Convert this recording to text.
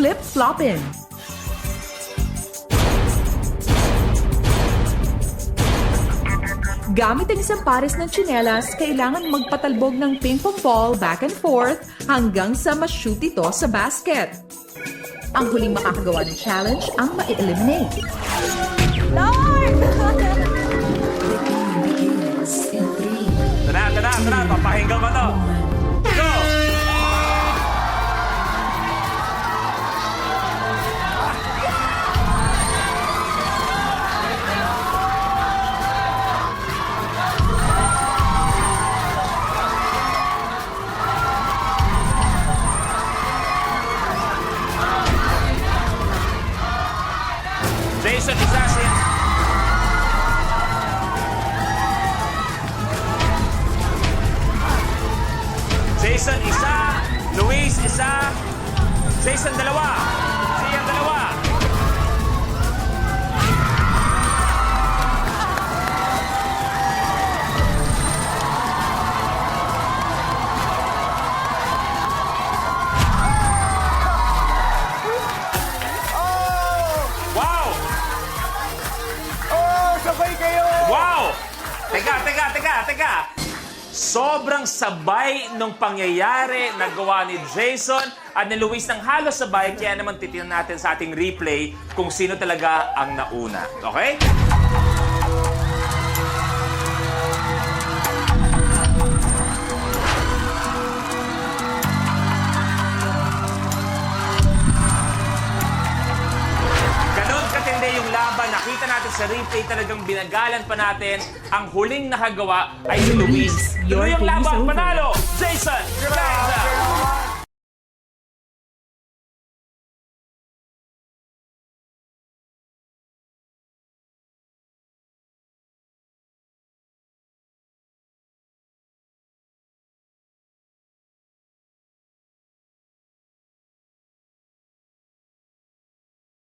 flip-floppin. Gamit ang isang pares ng tsinelas, kailangan magpatalbog ng ping-pong ball back and forth hanggang sa ma-shoot ito sa basket. Ang huling makakagawa ng challenge ang ma-eliminate. Lord! Tara, papahinggan ko to. Go! Jason Isasin. Jason isa, Luis isa, Jason dalawa, Sian dalawa. Wow! Sabay kayo! Wow! Teka. Sobrang sabay nung pangyayari na gawa ni Jason at ni Luis ng halos sabay. Kaya naman titignan natin sa ating replay kung sino talaga ang nauna. Okay? Ganon katindi yung laban. Nakita natin sa replay, talagang binagalan pa natin. Ang huling nakagawa ay si Luis. Your Tuloy ang game is laban. over. Panalo! Jason! Jason!